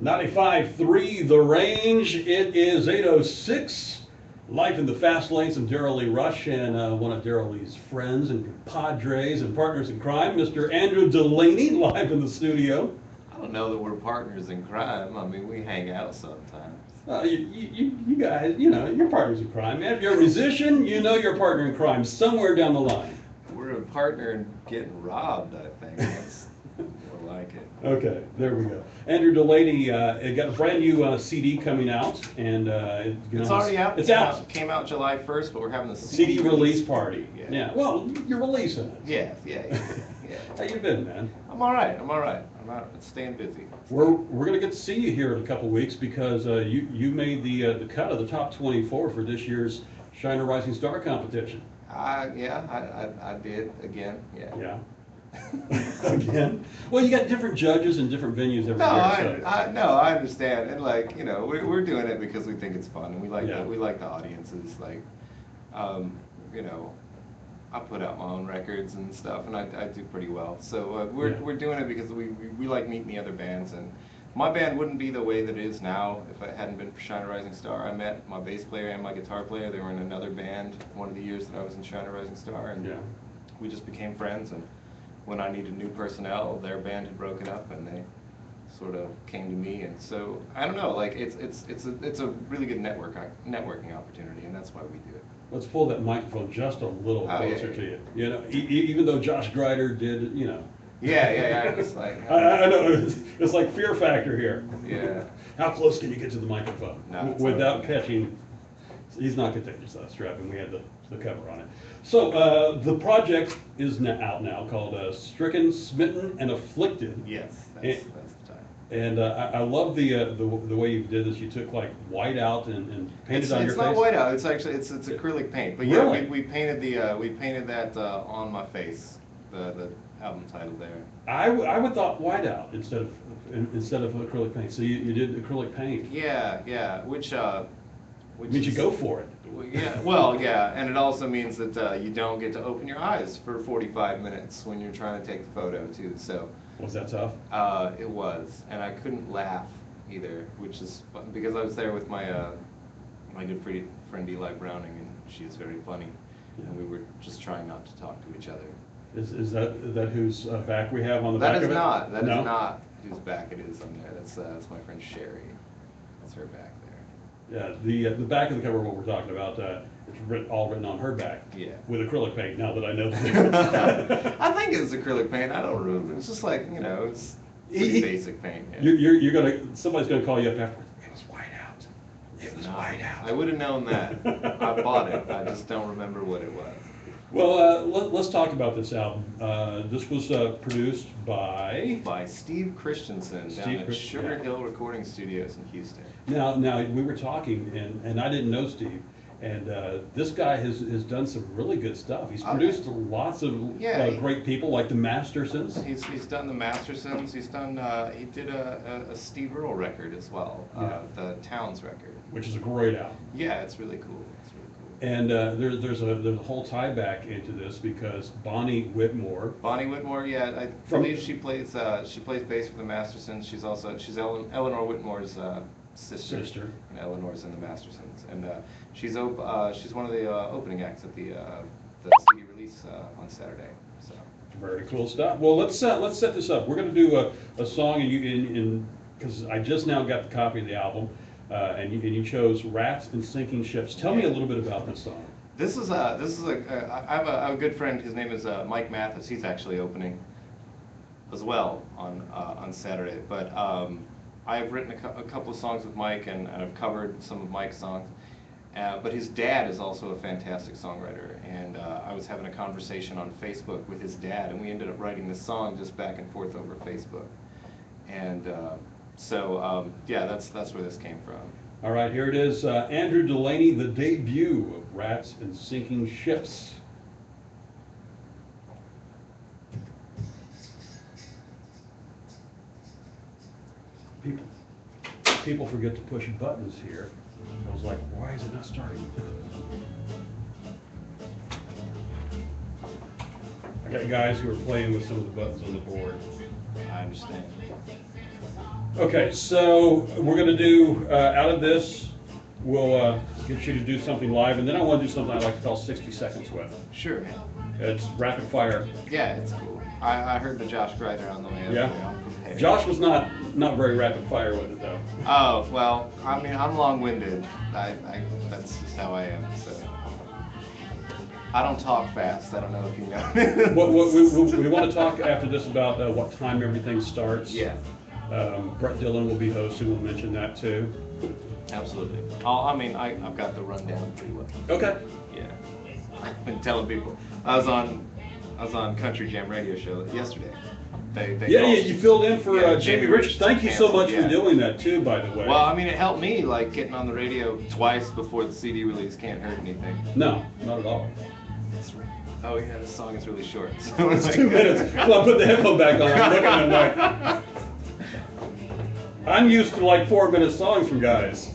95.3 The Range. It is 8:06. Life in the fast lane. Some Daryl Lee Rush and one of Daryl Lee's friends and compadres and partners in crime, Mr. Andrew Delaney, live in the studio. I don't know that we're partners in crime. I mean, we hang out sometimes. You guys, you're partners in crime, man. If you're a musician, you know you're a partner in crime somewhere down the line. We're a partner in getting robbed, I think. That's more like it. Okay, there we go. Andrew Delaney got a brand new CD coming out, and it's already out. It's out. Came out July 1st, but we're having the CD release party. Yeah. Well, you're releasing it. Yeah. How you been, man? I'm all right. I'm not staying busy. We're gonna get to see you here in a couple weeks because you made the cut of the top 24 for this year's Shine a Rising Star competition. Yeah, I did again. Yeah. Again? Well, you got different judges and different venues every year. I understand, and we're doing it because we think it's fun, and we like the audiences. I put out my own records and stuff, and I do pretty well. So we're doing it because we like meeting the other bands, and my band wouldn't be the way that it is now if it hadn't been for Shine a Rising Star. I met my bass player and my guitar player. They were in another band one of the years that I was in Shine a Rising Star, and we just became friends. And when I needed new personnel, their band had broken up, and they sort of came to me. And so I don't know, it's a really good networking opportunity, and that's why we do it. Let's pull that microphone just a little closer to you. Even though Josh Grider did, Yeah. It's like I know it's like Fear Factor here. Yeah. How close can you get to the microphone without catching? He's not going to take yourself strapping. We had the cover on it. So the project is out now, called Stricken, Smitten, and Afflicted. Yes, that's the title. And I love the way you did this. You took white out and painted on your face. It's not white out. It's actually it's acrylic paint. But really? Yeah, we painted that on my face. The album title there. I would thought white out instead of acrylic paint. So you did acrylic paint. Yeah. Which means you go for it. Yeah, and it also means that you don't get to open your eyes for 45 minutes when you're trying to take the photo too. So was that tough? It was, and I couldn't laugh either, which is fun, because I was there with my my good friend Eli Browning, and she is very funny, and we were just trying not to talk to each other. Is that whose back we have on the back of it? That is not whose back it is on there. That's my friend Sherry. That's her back there. Yeah, the back of the cover of what we're talking about, it's all written on her back. Yeah. With acrylic paint. Now that I know the difference. I think it's acrylic paint. I don't remember. It's just it's pretty basic paint. Yeah. Somebody's gonna call you up after. It was white out. It was white out. I would have known that. I bought it. I just don't remember what it was. Well, let's talk about this album. This was produced by Steve Christensen down at Sugar Hill Recording Studios in Houston. Now we were talking, and I didn't know Steve, and this guy has done some really good stuff. He's produced lots of great people like the Mastersons. He's done the Mastersons. He's done he did a Steve Earle record as well, the Towns record, which is a great album. Yeah, it's really cool. And there's a whole tie back into this because Bonnie Whitmore, I believe she plays bass for the Mastersons. She's Eleanor Whitmore's sister. And Eleanor's in the Mastersons, and she's one of the opening acts at the CD release on Saturday. So very cool stuff. Well, let's set this up. We're going to do a song, and because I just now got the copy of the album. And you chose Rats and Sinking Ships. Tell me a little bit about this song. I have a good friend. His name is Mike Mathis. He's actually opening as well on Saturday. But I've written a couple of songs with Mike, and I've covered some of Mike's songs. But his dad is also a fantastic songwriter, and I was having a conversation on Facebook with his dad, and we ended up writing this song just back and forth over Facebook. And So that's where this came from. All right, here it is. Andrew Delaney, the debut of Rats and Sinking Ships. People forget to push buttons here. I was like, why is it not starting? I got guys who are playing with some of the buttons on the board. I understand. Okay, so we're gonna do, out of this, we'll get you to do something live, and then I wanna do something I like to call 60 seconds with. Sure. It's rapid fire. Yeah, it's cool. I heard the Josh Grider on the way up. Yeah. There. I'm prepared. Josh was not very rapid fire with it though. Oh, well, I mean, I'm long-winded. That's just how I am, so. I don't talk fast. I don't know if you know. We want to talk after this about what time everything starts. Yeah. Brett Dillon will be hosting. We'll mention that too. Absolutely. I've got the rundown pretty well. Okay. Yeah. I've been telling people. I was on Country Jam radio show yesterday. Yeah, you filled in for Jamie Jamie Richards. Thank you so much yeah. for doing that too, by the way. Well, I mean, it helped me, like, getting on the radio twice before the CD release can't hurt anything. No, not at all. Oh yeah, this song is really short. So It's 2 minutes. Well, I put the headphone back on. I'm looking at like, I'm used to like 4-minute songs from guys.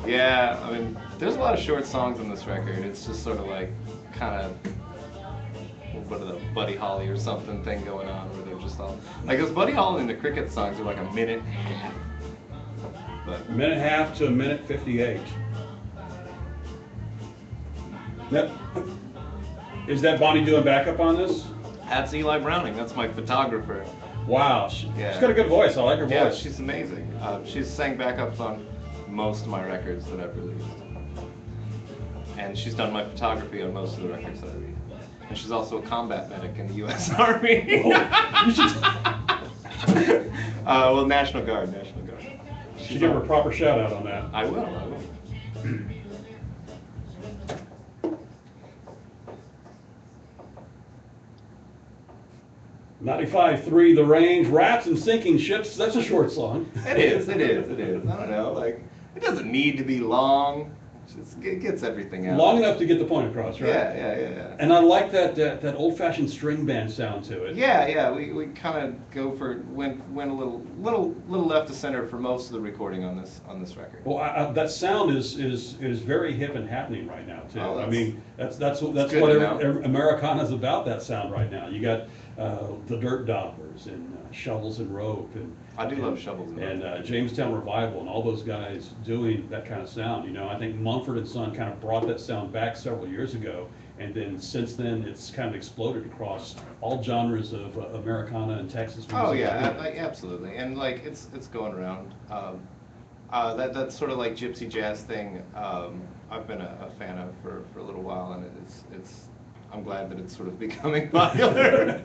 Yeah, I mean, there's a lot of short songs on this record. It's just sort of like, kind of, what are the Buddy Holly or something thing going on where they're just all, like those Buddy Holly and the Cricket songs are like a minute and a half. But A minute and a half to a minute 58. Yep. Is that Bonnie doing backup on this? that's Eli Browning. That's my photographer. Wow, she's Yeah. got a good voice. I like her Yeah, voice. she's amazing. She's sang backups on most of my records that I've released. And she's done my photography on most of the records that I released. And she's also a combat medic in the U.S. Army. You should, Well, National Guard. you should give her a proper shout out on that. I will. 95.3 The Range, Rats and Sinking Ships. That's a short song. It is. I don't know, like, it doesn't need to be long. It gets everything out. Long enough to get the point across, right? Yeah. And I like that old-fashioned string band sound to it. Yeah. We kind of go for went a little left to center for most of the recording on this record. Well, that sound is very hip and happening right now too. Oh, I mean, that's what good to know. Americana's about. That sound right now. You got the Dirt Doppers and Shovels and Rope and I do love Shovels and Rope. Jamestown Revival and all those guys doing that kind of sound. You know, I think Mumford and Son kind of brought that sound back several years ago, and then since then it's kind of exploded across all genres of Americana and Texas music. Oh yeah, absolutely, and like it's going around. That's sort of like gypsy jazz thing. I've been a fan of for a little while, and it's I'm glad that it's sort of becoming popular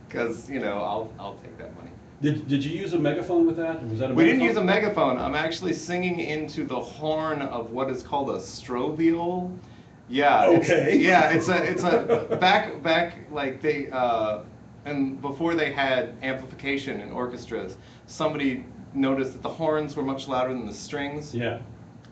because I'll take that money. Did you use a megaphone with that? Was that a We megaphone? didn't use a megaphone. I'm actually singing into the horn of what is called a strobiole. Yeah. Okay. It's a back like they and before they had amplification in orchestras, somebody noticed that the horns were much louder than the strings. Yeah.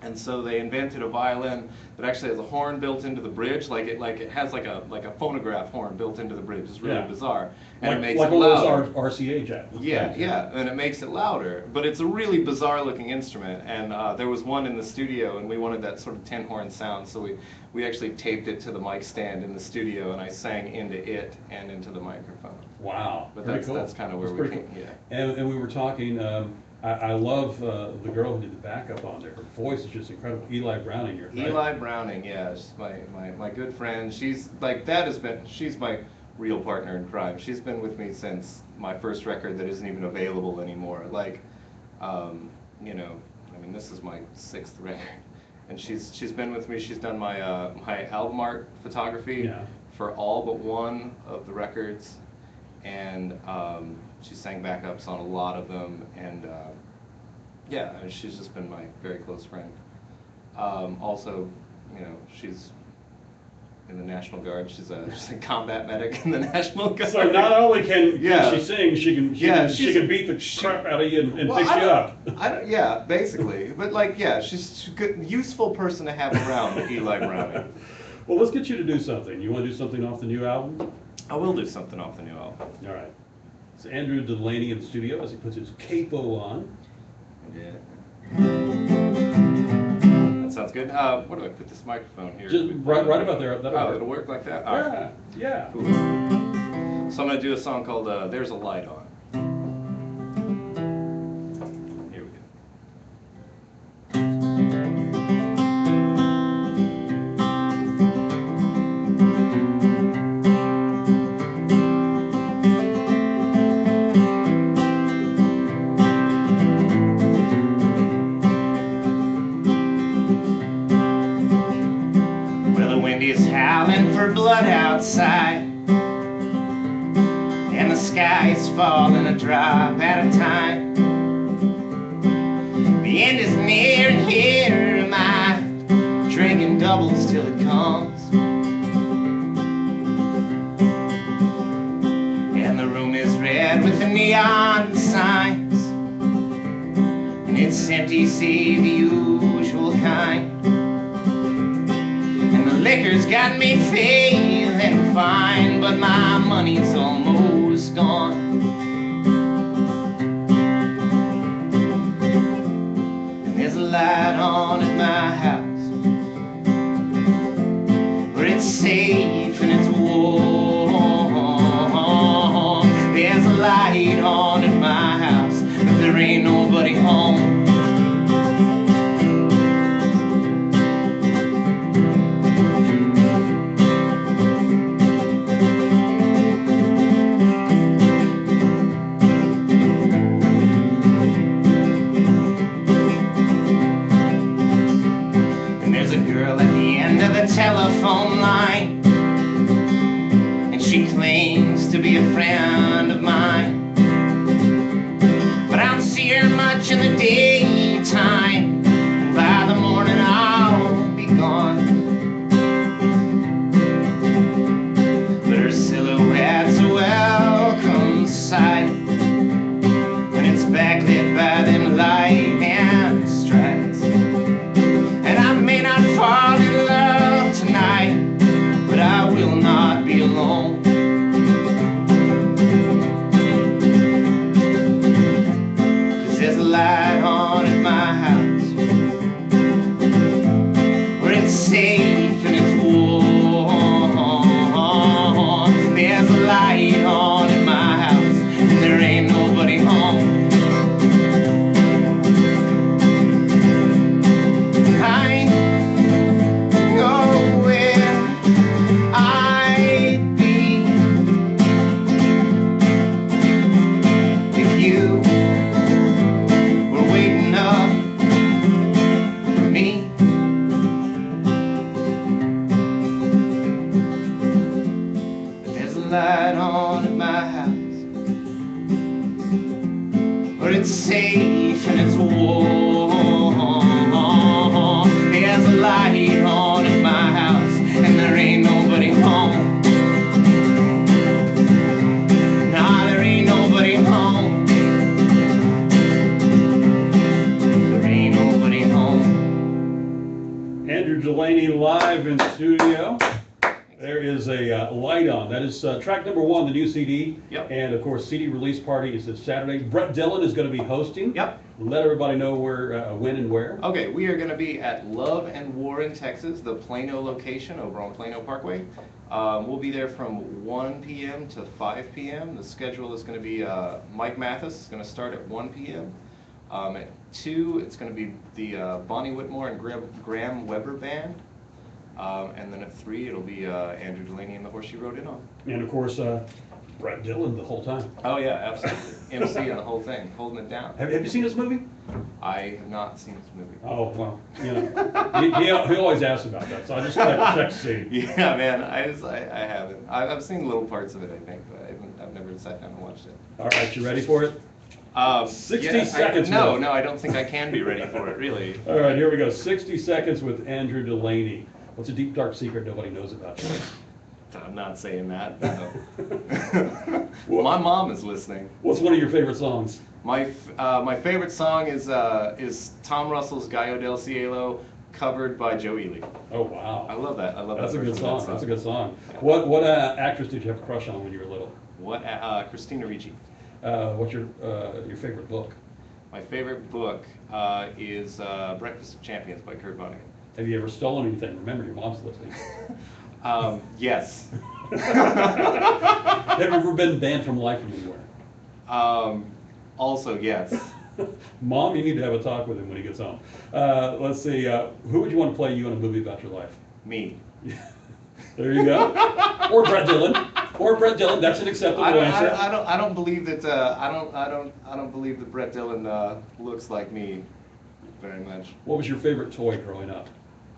And so they invented a violin that actually has a horn built into the bridge, like it has like a phonograph horn built into the bridge. It's really bizarre, and it makes it louder. Like RCA jack. Yeah, and it makes it louder. But it's a really bizarre looking instrument, and there was one in the studio, and we wanted that sort of 10-horn sound, so we actually taped it to the mic stand in the studio, and I sang into it and into the microphone. Wow. But Very cool. that's kind of where we came. Cool. Yeah. And we were talking. I love the girl who did the backup on there. Her voice is just incredible. Eli Browning, right? Eli Browning, yes, my good friend. She's like she's my real partner in crime. She's been with me since my first record that isn't even available anymore. Like, I mean, this is my 6th record, and she's been with me. She's done my my album art photography for all but one of the records, and she sang backups on a lot of them, and she's just been my very close friend. Also, she's in the National Guard. She's a combat medic in the National Guard. So not only can she sing, she can beat the crap out of you and fix you up. Basically. But she's a good, useful person to have around, Eli Browning. Well, let's get you to do something. You want to do something off the new album? I will do something off the new album. All right. It's Andrew Delaney in the studio as he puts his capo on. Yeah. That sounds good. Where do I put this microphone here? Just right about there. It'll work like that? Yeah. Cool. So I'm going to do a song called There's a Light On. wind is howling for blood outside, and the sky is falling a drop at a time. The end is near, and here am I, drinking doubles till it comes. And the room is red with the neon signs, and it's empty save the usual kind. And the liquor's got me feeling fine, but my money's almost gone. And there's a light on at my house, where it's safe and it's warm. There's a light on at my house, but there ain't nobody home. Telephone line, and she claims to be a friend of mine, but I don't see her much in the daytime, and by the morning I'll be gone. But her silhouette's a welcome sight when it's backlit by them lightning strikes. And I may not fall in love tonight, but I will not be alone. 'Cause there's a light on at my house, where it's safe and it's warm. There's a light on at my house, and there ain't nobody home. Light on at my house, where it's safe and it's warm. There's a light on at my house, and there ain't nobody home. Nah, there ain't nobody home. There ain't nobody home. Andrew Delaney live in studio. There is a light on. That is track number 1, the new CD. Yep. And of course, CD release party is this Saturday. Brett Dillon is going to be hosting. Yep. Let everybody know where, when, and where. Okay, we are going to be at Love and Warren, Texas, the Plano location over on Plano Parkway. We'll be there from 1 p.m. to 5 p.m. The schedule is going to be Mike Mathis is going to start at 1 p.m. At 2, it's going to be the Bonnie Whitmore and Graham Weber Band. And then at 3, it'll be Andrew Delaney and the Horse She Rode In On. And of course, Brett Dillon the whole time. Oh yeah, absolutely. MC and the whole thing, holding it down. Have you seen this movie? I have not seen this movie. Oh, well, you know, he always asks about that, so I just check to see. Yeah, man, I haven't. I've seen little parts of it, I think, but I've never sat down and watched it. All right, you ready for it? 60 seconds. No, I don't think I can be ready for it, really. All right, here we go. 60 seconds with Andrew Delaney. What's a deep, dark secret nobody knows about you? I'm not saying that. No. My mom is listening. What's one of your favorite songs? My favorite song is Tom Russell's Gallo del Cielo, covered by Joe Ely. Oh wow! I love that. I love That's that. That's a good song. That That's a good song. What actress did you have a crush on when you were little? Christina Ricci. What's your favorite book? My favorite book is Breakfast of Champions by Kurt Vonnegut. Have you ever stolen anything? Remember, your mom's listening. Yes. Have you ever been banned from life from anywhere? Also, yes. Mom, you need to have a talk with him when he gets home. Let's see. Who would you want to play you in a movie about your life? Me. There you go. Or Brett Dillon. Or Brett Dillon. That's an acceptable answer. I don't believe that. I don't believe that Brett Dillon looks like me very much. What was your favorite toy growing up?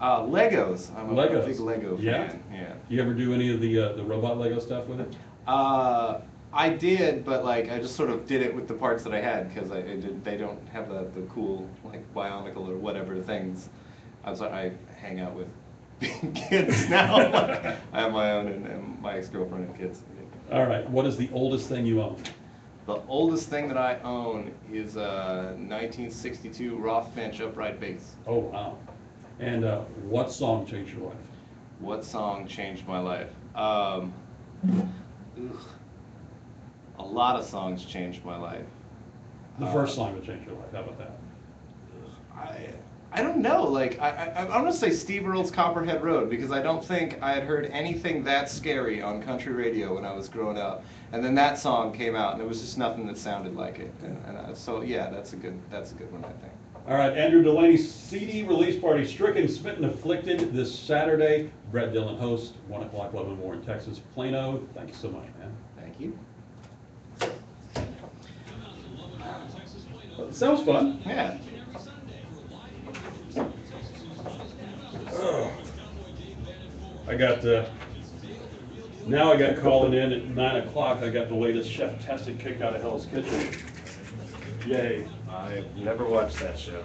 Legos. I'm a Legos. big Lego Yeah? fan. Yeah. You ever do any of the robot Lego stuff with it? I did, but like I just sort of did it with the parts that I had because they don't have the cool like Bionicle or whatever things. I hang out with kids now. I have my own and my ex-girlfriend and kids. All right. What is the oldest thing you own? The oldest thing that I own is a 1962 Roth Finch upright bass. Oh, wow. And what song changed your life? What song changed my life? A lot of songs changed my life. The first song that changed your life. How about that? I don't know. Like I'm gonna say Steve Earle's Copperhead Road because I don't think I had heard anything that scary on country radio when I was growing up. And then that song came out, and there was just nothing that sounded like it. So yeah, that's a good one, I think. All right, Andrew Delaney's CD release party, Stricken, Smitten, Afflicted, this Saturday. Brett Dillon host, 1 o'clock, Leavenworth, Warren, Texas, Plano. Thank you so much, man. Thank you. Sounds fun. Yeah. Oh. I got now I got calling in at 9 o'clock. I got the latest Chef Tastic kicked out of Hell's Kitchen. Yay. I've never watched that show.